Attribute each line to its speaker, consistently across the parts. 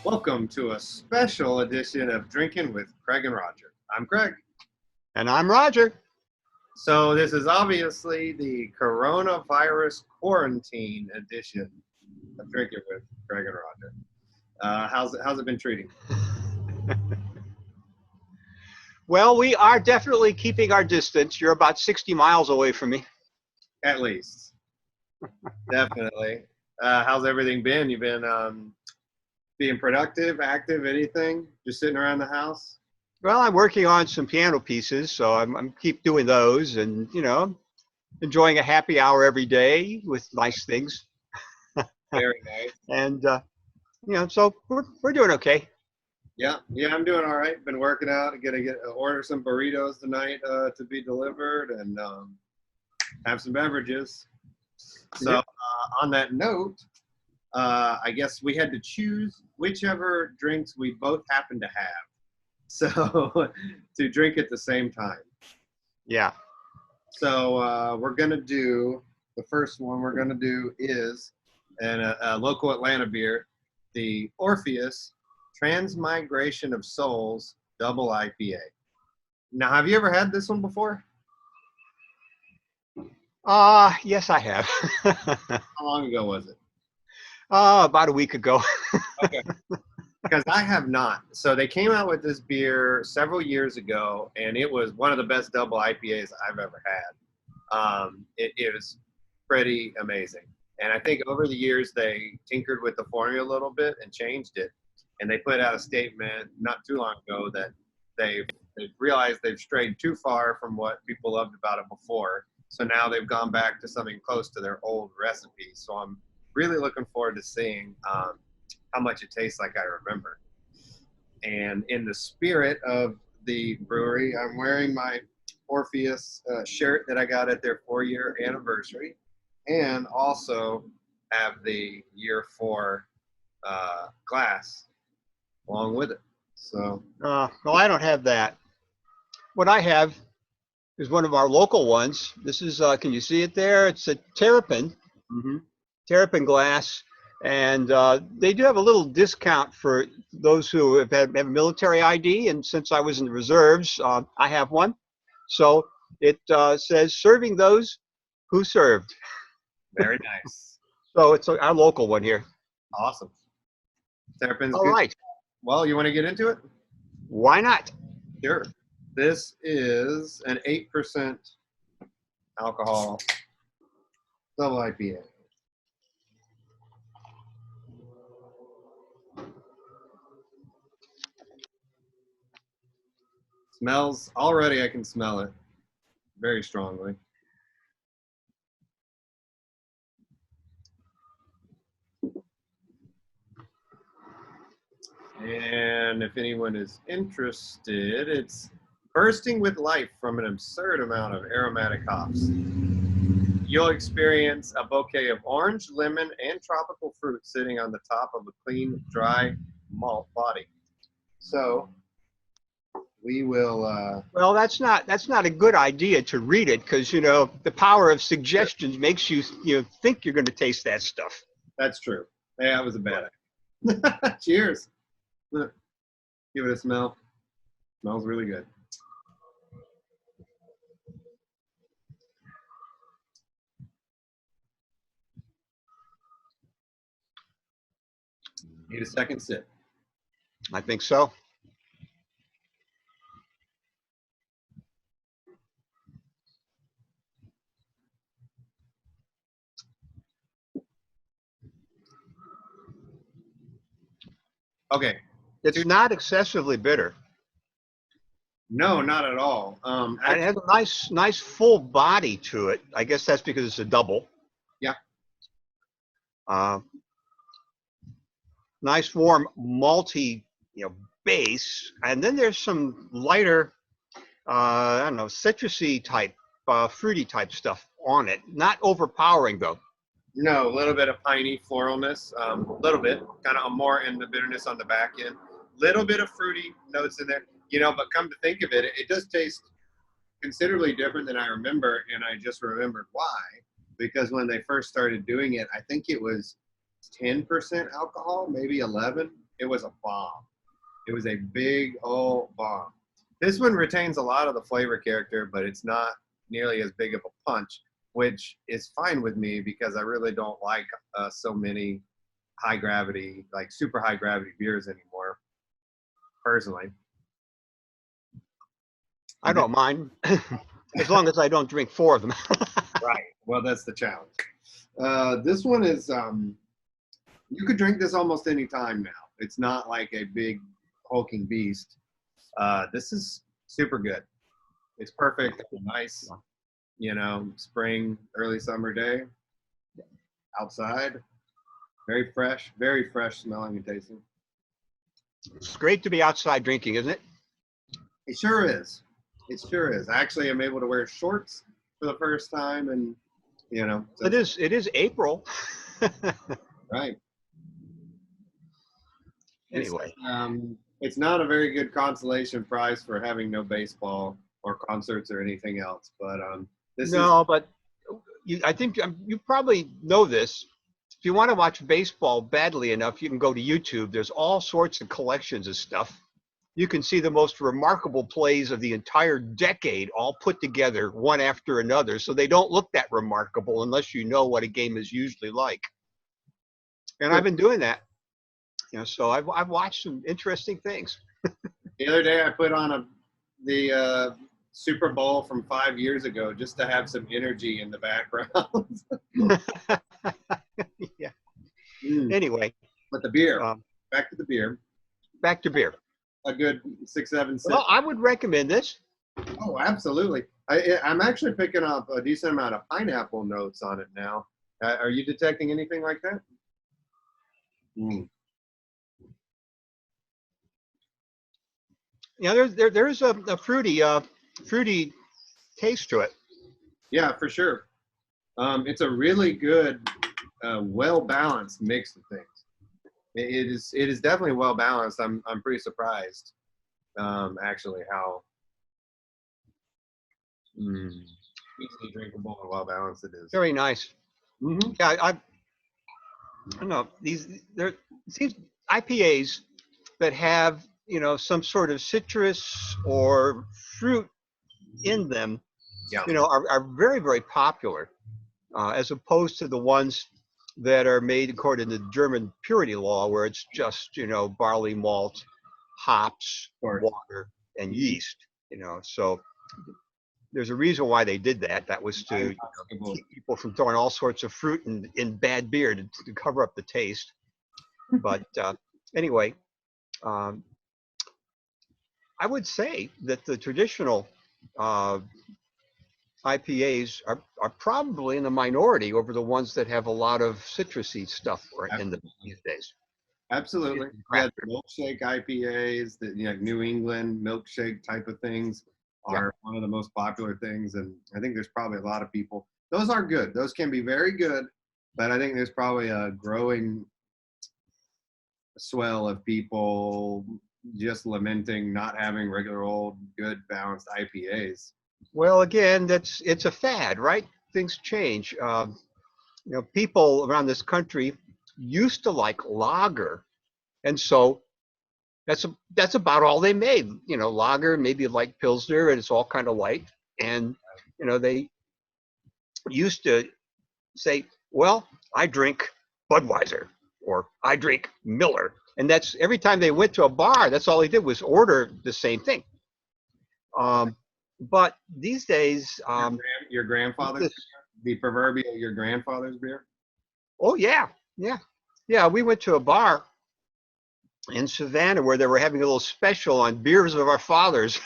Speaker 1: Welcome to a special edition of Drinking with Craig and Roger. I'm Craig.
Speaker 2: And I'm Roger.
Speaker 1: So this is obviously the coronavirus quarantine edition of Drinking with Craig and Roger. How's it been treating?
Speaker 2: Well, we are definitely keeping our distance. You're about 60 miles away from me.
Speaker 1: At least. Definitely. How's everything been? You've been being productive, active, anything? Just sitting around the house?
Speaker 2: Well, I'm working on some piano pieces, so I'm keep doing those and, enjoying a happy hour every day with nice things.
Speaker 1: Very nice.
Speaker 2: And, so we're doing okay.
Speaker 1: Yeah, I'm doing all right. Been working out. Gonna order some burritos tonight to be delivered and have some beverages. So on that note, I guess we had to choose whichever drinks we both happen to have. So to drink at the same time.
Speaker 2: Yeah.
Speaker 1: So we're gonna do the first one. We're gonna do is a local Atlanta beer, the Orpheus Transmigration of Souls Double IPA. Now, have you ever had this one before?
Speaker 2: Yes, I have.
Speaker 1: How long ago was it?
Speaker 2: About a week ago.
Speaker 1: Okay. Because I have not. So they came out with this beer several years ago, and it was one of the best double IPAs I've ever had. It was pretty amazing. And I think over the years they tinkered with the formula a little bit and changed it. And they put out a statement not too long ago that they've realized they've strayed too far from what people loved about it before. So now they've gone back to something close to their old recipe. So I'm really looking forward to seeing how much it tastes like I remember. And in the spirit of the brewery, I'm wearing my Orpheus shirt that I got at their 4-year anniversary, and also have the year 4 glass along with it. So,
Speaker 2: Well, I don't have that. What I have is one of our local ones. This is, can you see it there? It's a Terrapin, Terrapin glass. And they do have a little discount for those who have a military ID. And since I was in the reserves, I have one. So it says serving those who served.
Speaker 1: very nice.
Speaker 2: So it's our local one here.
Speaker 1: Awesome. Terrapin's
Speaker 2: All
Speaker 1: good.
Speaker 2: right.
Speaker 1: Well, you want to get into it?
Speaker 2: Why not?
Speaker 1: Sure. This is an 8% alcohol double IPA. Smells, already I can smell it very strongly. And if anyone is interested, it's bursting with life from an absurd amount of aromatic hops. You'll experience a bouquet of orange, lemon, and tropical fruit sitting on the top of a clean, dry malt body. So we will.
Speaker 2: Well, that's not a good idea to read it because the power of suggestions makes you think you're going to taste that stuff.
Speaker 1: That's true. Yeah, that was a bad idea. Cheers. Give it a smell. Smells really good. Need a second sip.
Speaker 2: I think so.
Speaker 1: Okay.
Speaker 2: It's not excessively bitter.
Speaker 1: No, not at all.
Speaker 2: And it has a nice full body to it. I guess that's because it's a double.
Speaker 1: Yeah.
Speaker 2: Nice warm malty, base, and then there's some lighter, I don't know, citrusy type, fruity type stuff on it. Not overpowering though.
Speaker 1: No, a little bit of piney floralness, a little bit, kind of more in the bitterness on the back end. Little bit of fruity notes in there, but come to think of it, it does taste considerably different than I remember, and I just remembered why. Because when they first started doing it, I think it was 10% alcohol, maybe 11, It was a bomb. It was a big old bomb. This one retains a lot of the flavor character, but it's not nearly as big of a punch, which is fine with me because I really don't like so many high gravity, like super high gravity beers anymore, personally.
Speaker 2: I don't mind as long as I don't drink 4 of them.
Speaker 1: Right. Well, that's the challenge. This one is, you could drink this almost any time now. It's not like a big hulking beast. This is super good. It's perfect. Nice, spring, early summer day outside. Very fresh smelling and tasting.
Speaker 2: It's great to be outside drinking, isn't it?
Speaker 1: It sure is. It sure is. Actually, I'm able to wear shorts for the first time, and so
Speaker 2: It is April.
Speaker 1: right.
Speaker 2: Anyway,
Speaker 1: it's not a very good consolation prize for having no baseball or concerts or anything else, but
Speaker 2: but I think you probably know this. If you want to watch baseball badly enough, you can go to YouTube. There's all sorts of collections of stuff. You can see the most remarkable plays of the entire decade all put together one after another. So they don't look that remarkable unless you know what a game is usually like. And I've been doing that. So I've watched some interesting things.
Speaker 1: The other day I put on the Super Bowl from 5 years ago just to have some energy in the background.
Speaker 2: Yeah. Anyway.
Speaker 1: But the beer. Back to the beer.
Speaker 2: Back to beer.
Speaker 1: A good 6, 7 sips.
Speaker 2: Well, I would recommend this.
Speaker 1: Oh, absolutely. I'm actually picking up a decent amount of pineapple notes on it now. Are you detecting anything like that?
Speaker 2: Yeah, there's a fruity taste to it.
Speaker 1: Yeah, for sure. It's a really good, well-balanced mix of things. It is definitely well balanced. I'm pretty surprised, actually, how easily drinkable and well balanced it is.
Speaker 2: Very nice.
Speaker 1: Mm-hmm.
Speaker 2: Yeah, I don't know, there seems IPAs that have some sort of citrus or fruit in them, are very, very popular, as opposed to the ones that are made according to German purity law, where it's just barley malt, hops, water, and yeast. So there's a reason why they did that. That was to keep people from throwing all sorts of fruit in bad beer to cover up the taste. But anyway, I would say that the traditional IPAs are probably in the minority over the ones that have a lot of citrusy stuff in them these days.
Speaker 1: Absolutely. Yeah, the milkshake IPAs, the New England milkshake type of things are one of the most popular things, and I think there's probably a lot of people. Those are good. Those can be very good, but I think there's probably a growing swell of people just lamenting not having regular old good balanced IPAs.
Speaker 2: Well, again, it's a fad, right? Things change. People around this country used to like lager, and so that's about all they made. Lager, maybe like Pilsner, and it's all kind of light. And they used to say, "Well, I drink Budweiser," or "I drink Miller," and that's every time they went to a bar. That's all they did was order the same thing. But these days,
Speaker 1: your grandfather's the proverbial your grandfather's beer.
Speaker 2: Oh yeah. We went to a bar in Savannah where they were having a little special on beers of our fathers,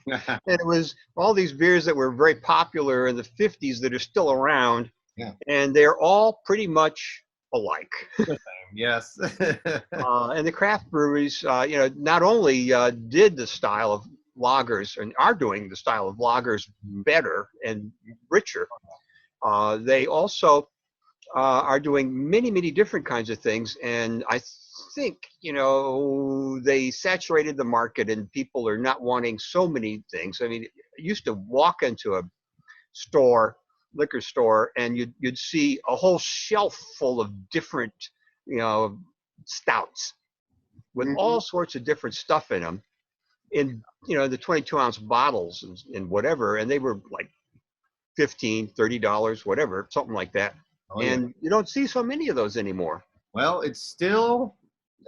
Speaker 2: and it was all these beers that were very popular in the 50s that are still around, and they're all pretty much alike.
Speaker 1: Yes.
Speaker 2: And the craft breweries, not only did the style of lagers and are doing the style of lagers better and richer, they also are doing many, many different kinds of things. And I think, they saturated the market and people are not wanting so many things. I mean, I used to walk into a liquor store, and you'd see a whole shelf full of different, stouts. with all sorts of different stuff in them, in the 22-ounce bottles and whatever, and they were like $15, $30, whatever, something like that.
Speaker 1: Oh,
Speaker 2: And
Speaker 1: yeah.
Speaker 2: you don't see so many of those anymore.
Speaker 1: Well, it's still,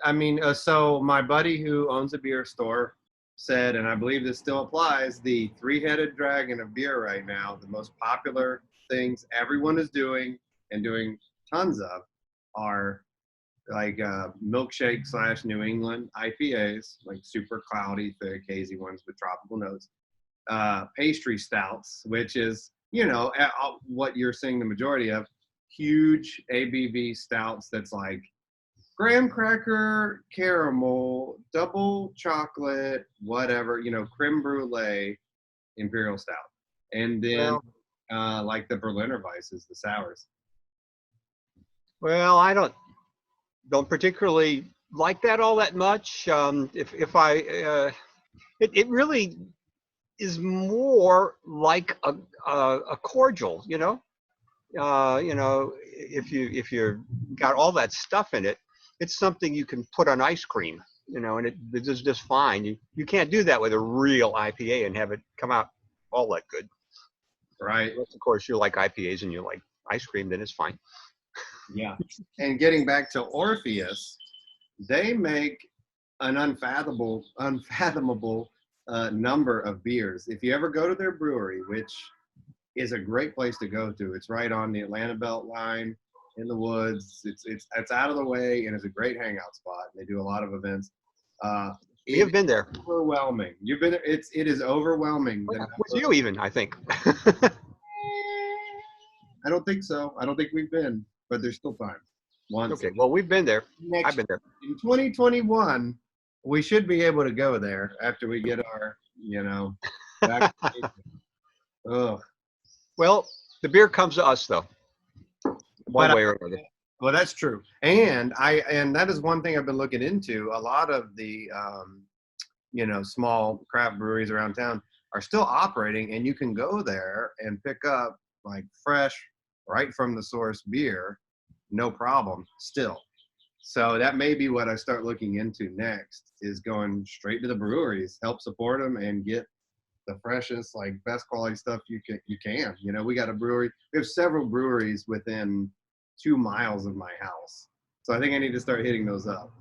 Speaker 1: I mean, so my buddy who owns a beer store said, and I believe this still applies, the three-headed dragon of beer right now, the most popular things everyone is doing and doing tons of are like milkshake / New England IPAs, like super cloudy, thick, hazy ones with tropical notes. Pastry stouts, which is, what you're seeing the majority of, huge ABV stouts that's like graham cracker, caramel, double chocolate, whatever, creme brulee, imperial stout. And then like the Berliner Weisses, the sours.
Speaker 2: Well, I don't particularly like that all that much. If I, it really is more like a cordial, if you got all that stuff in it, it's something you can put on ice cream, and it is just fine. You can't do that with a real IPA and have it come out all that good.
Speaker 1: Right.
Speaker 2: Unless, of course, you like IPAs and you like ice cream, then it's fine.
Speaker 1: Yeah. And getting back to Orpheus, they make an unfathomable number of beers. If you ever go to their brewery, which is a great place to go to, it's right on the Atlanta Belt line in the woods. It's out of the way and it's a great hangout spot. They do a lot of events.
Speaker 2: We have been there.
Speaker 1: Overwhelming. You've been there. It is overwhelming.
Speaker 2: Well, with you even, I think.
Speaker 1: I don't think so. I don't think we've been, but there's still time. Once.
Speaker 2: Okay, well, we've been there. I've been there.
Speaker 1: In 2021, we should be able to go there after we get our, vaccination. Ugh.
Speaker 2: Well, the beer comes to us, though, one way or another.
Speaker 1: Well, that's true. And that is one thing I've been looking into. A lot of the, small craft breweries around town are still operating, and you can go there and pick up like fresh, right from the source beer, no problem still. So that may be what I start looking into next, is going straight to the breweries, help support them and get the freshest, like best quality stuff you can. We got a brewery. We have several breweries within 2 miles of my house. So I think I need to start hitting those up.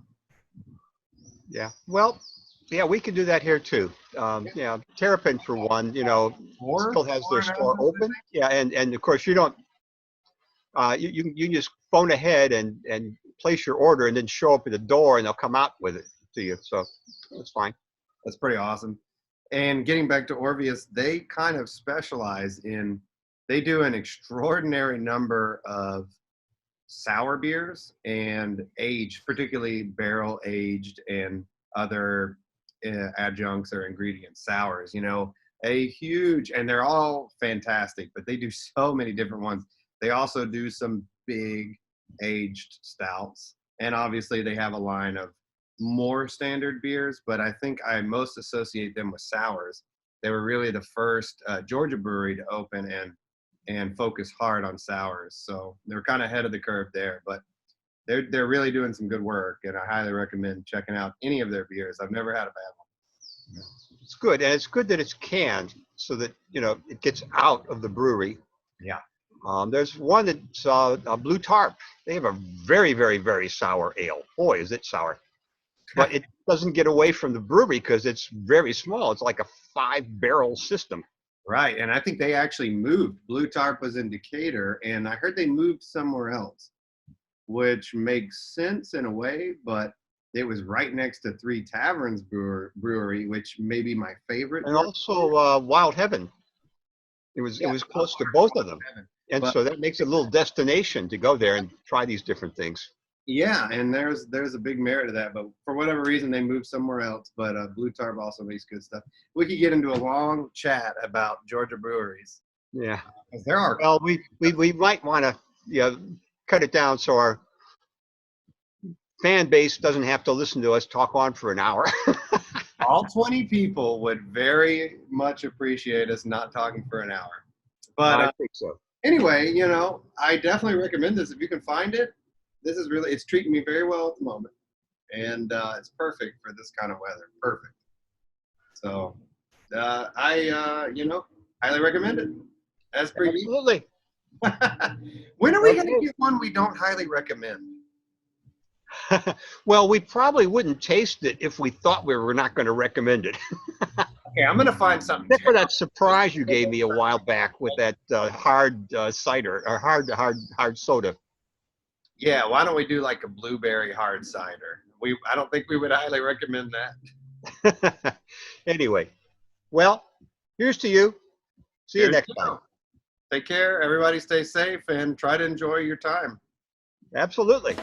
Speaker 2: Yeah. Well, yeah, we could do that here too. Yeah, Terrapin for one, still has their store open. Yeah, and of course you don't. You just phone ahead and place your order and then show up at the door and they'll come out with it to you. So that's fine.
Speaker 1: That's pretty awesome. And getting back to Orpheus, they kind of specialize in, they do an extraordinary number of sour beers and aged, particularly barrel aged and other adjuncts or ingredients, sours, a huge, and they're all fantastic, but they do so many different ones. They also do some big aged stouts, and obviously they have a line of more standard beers, but I think I most associate them with sours. They were really the first Georgia brewery to open and focus hard on sours, so they're kind of ahead of the curve there, but they're really doing some good work, and I highly recommend checking out any of their beers. I've never had a bad one.
Speaker 2: It's good, and it's good that it's canned so that it gets out of the brewery.
Speaker 1: Yeah.
Speaker 2: There's one that's a Blue Tarp. They have a very, very, very sour ale. Boy, is it sour. But it doesn't get away from the brewery because it's very small. It's like a 5-barrel system.
Speaker 1: Right, and I think they actually moved. Blue Tarp was in Decatur, and I heard they moved somewhere else, which makes sense in a way, but it was right next to Three Taverns Brewery, which may be my favorite.
Speaker 2: And also Wild Heaven. It was close to both of them. And so that makes it a little destination to go there and try these different things.
Speaker 1: Yeah, and there's a big merit to that, but for whatever reason they moved somewhere else. But Blue Tarp also makes good stuff. We could get into a long chat about Georgia breweries.
Speaker 2: Yeah,
Speaker 1: there are.
Speaker 2: Well, we might want to cut it down so our fan base doesn't have to listen to us talk on for an hour.
Speaker 1: All 20 people would very much appreciate us not talking for an hour. But
Speaker 2: I think so.
Speaker 1: Anyway, I definitely recommend this if you can find it. This is really, it's treating me very well at the moment. and it's perfect for this kind of weather. Perfect. So you know, highly recommend it. As per you.
Speaker 2: Absolutely.
Speaker 1: When are we going to get one we don't highly recommend?
Speaker 2: Well, we probably wouldn't taste it if we thought we were not going to recommend it.
Speaker 1: Okay, I'm going to find something.
Speaker 2: Except for that surprise you gave me a while back with that hard cider or hard soda.
Speaker 1: Yeah, why don't we do like a blueberry hard cider? I don't think we would highly recommend that.
Speaker 2: Anyway, well, here's to you. See you next time.
Speaker 1: Take care. Everybody stay safe and try to enjoy your time.
Speaker 2: Absolutely.